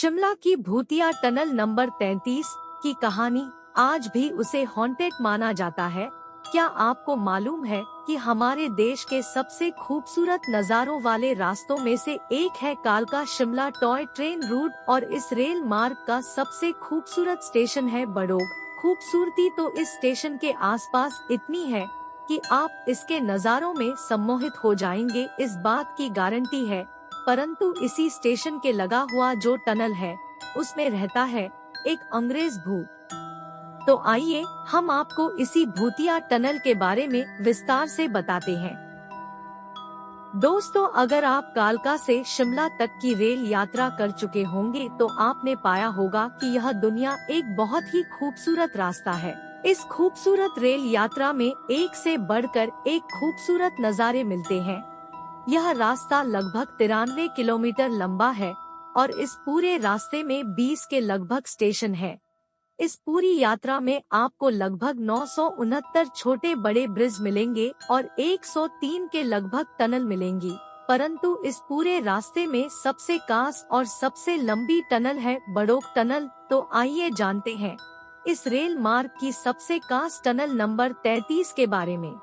शिमला की भूतिया tunnel number 33 की कहानी आज भी उसे हॉन्टेड माना जाता है। क्या आपको मालूम है कि हमारे देश के सबसे खूबसूरत नज़ारों वाले रास्तों में से एक है कालका शिमला टॉय ट्रेन रूट और इस रेल मार्ग का सबसे खूबसूरत स्टेशन है बड़ोग। खूबसूरती तो इस स्टेशन के आसपास इतनी है कि आप इसके नज़ारों में सम्मोहित हो जाएंगे, इस बात की गारंटी है। परंतु इसी स्टेशन के लगा हुआ जो टनल है उसमें रहता है एक अंग्रेज भूत। तो आइए हम आपको इसी भूतिया टनल के बारे में विस्तार से बताते हैं। दोस्तों, अगर आप कालका से शिमला तक की रेल यात्रा कर चुके होंगे तो आपने पाया होगा कि यह दुनिया एक बहुत ही खूबसूरत रास्ता है। इस खूबसूरत रेल यात्रा में एक से बढ़कर एक खूबसूरत नज़ारे मिलते हैं। यह रास्ता लगभग 93 किलोमीटर लंबा है और इस पूरे रास्ते में 20 के लगभग स्टेशन है। इस पूरी यात्रा में आपको लगभग 969 छोटे बड़े ब्रिज मिलेंगे और 103 के लगभग टनल मिलेंगी। परंतु इस पूरे रास्ते में सबसे खास और सबसे लंबी टनल है बड़ोग टनल। तो आइए जानते हैं इस रेल मार्ग की सबसे खास टनल नंबर 33 के बारे में।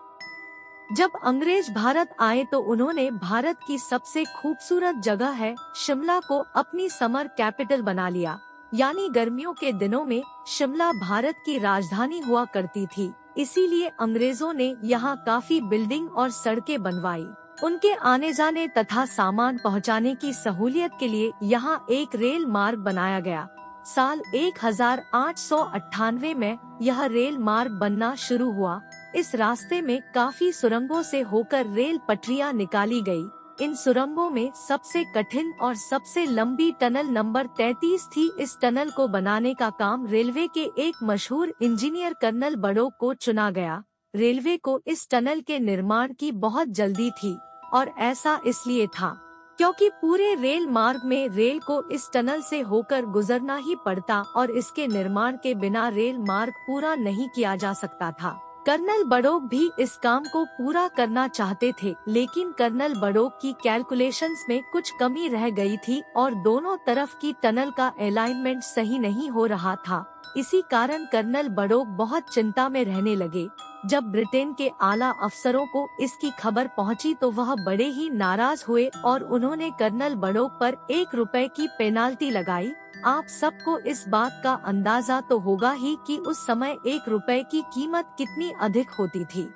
जब अंग्रेज भारत आए तो उन्होंने भारत की सबसे खूबसूरत जगह है शिमला को अपनी समर कैपिटल बना लिया। यानी गर्मियों के दिनों में शिमला भारत की राजधानी हुआ करती थी, इसीलिए अंग्रेजों ने यहाँ काफी बिल्डिंग और सड़कें बनवाई। उनके आने जाने तथा सामान पहुँचाने की सहूलियत के लिए यहाँ एक रेल मार्ग बनाया गया। साल 1898 में यह रेल मार्ग बनना शुरू हुआ। इस रास्ते में काफी सुरंगों से होकर रेल पटरियां निकाली गई। इन सुरंगों में सबसे कठिन और सबसे लंबी टनल नंबर 33 थी। इस टनल को बनाने का काम रेलवे के एक मशहूर इंजीनियर कर्नल बड़ोग को चुना गया। रेलवे को इस टनल के निर्माण की बहुत जल्दी थी और ऐसा इसलिए था क्योंकि पूरे रेल मार्ग में रेल को इस टनल से होकर गुजरना ही पड़ता और इसके निर्माण के बिना रेल मार्ग पूरा नहीं किया जा सकता था। कर्नल बड़ोग भी इस काम को पूरा करना चाहते थे, लेकिन कर्नल बड़ोग की कैलकुलेशंस में कुछ कमी रह गई थी और दोनों तरफ की टनल का अलाइनमेंट सही नहीं हो रहा था। इसी कारण कर्नल बड़ोग बहुत चिंता में रहने लगे। जब ब्रिटेन के आला अफसरों को इसकी खबर पहुंची तो वह बड़े ही नाराज हुए और उन्होंने कर्नल बड़ोग पर 1 रुपए की पेनाल्टी लगाई। आप सबको इस बात का अंदाजा तो होगा ही कि उस समय 1 रुपए की कीमत कितनी अधिक होती थी।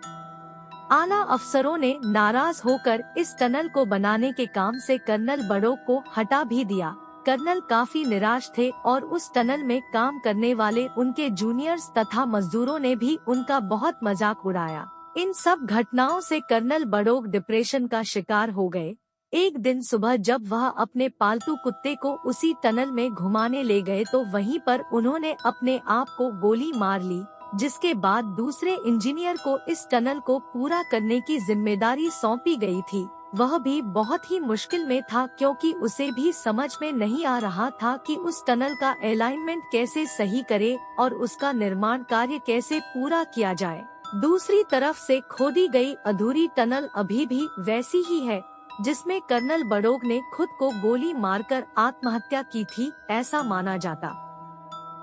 आला अफसरों ने नाराज होकर इस टनल को बनाने के काम से कर्नल बड़ोग को हटा भी दिया। कर्नल काफी निराश थे और उस टनल में काम करने वाले उनके जूनियर्स तथा मजदूरों ने भी उनका बहुत मजाक उड़ाया। इन सब घटनाओं से कर्नल बड़ोग डिप्रेशन का शिकार हो गए। एक दिन सुबह जब वह अपने पालतू कुत्ते को उसी टनल में घुमाने ले गए तो वहीं पर उन्होंने अपने आप को गोली मार ली, जिसके बाद दूसरे इंजीनियर को इस टनल को पूरा करने की जिम्मेदारी सौंपी गई थी। वह भी बहुत ही मुश्किल में था क्योंकि उसे भी समझ में नहीं आ रहा था कि उस टनल का अलाइनमेंट कैसे सही करे और उसका निर्माण कार्य कैसे पूरा किया जाए। दूसरी तरफ से खोदी गई अधूरी टनल अभी भी वैसी ही है जिसमें कर्नल बड़ोग ने खुद को गोली मारकर आत्महत्या की थी। ऐसा माना जाता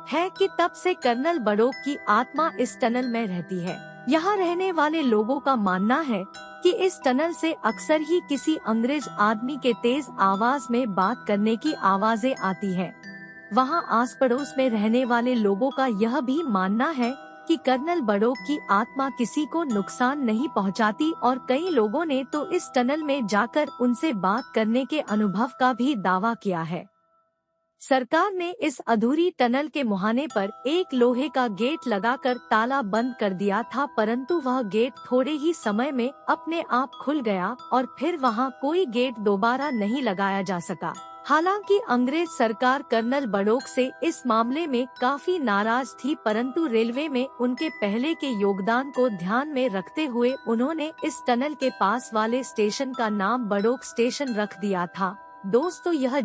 है कि तब से कर्नल बड़ोग की आत्मा इस टनल में रहती है। यहाँ रहने वाले लोगों का मानना है कि इस टनल से अक्सर ही किसी अंग्रेज आदमी के तेज आवाज में बात करने की आवाजें आती हैं। वहाँ आस पड़ोस में रहने वाले लोगों का यह भी मानना है कि कर्नल बड़ोग की आत्मा किसी को नुकसान नहीं पहुँचाती और कई लोगों ने तो इस टनल में जाकर उनसे बात करने के अनुभव का भी दावा किया है। सरकार ने इस अधूरी टनल के मुहाने पर एक लोहे का गेट लगाकर ताला बंद कर दिया था, परंतु वह गेट थोड़े ही समय में अपने आप खुल गया और फिर वहां कोई गेट दोबारा नहीं लगाया जा सका। हालांकि अंग्रेज सरकार कर्नल बड़ोग से इस मामले में काफी नाराज थी, परंतु रेलवे में उनके पहले के योगदान को ध्यान में रखते हुए उन्होंने इस टनल के पास वाले स्टेशन का नाम बड़ोग स्टेशन रख दिया था। दोस्तों, यह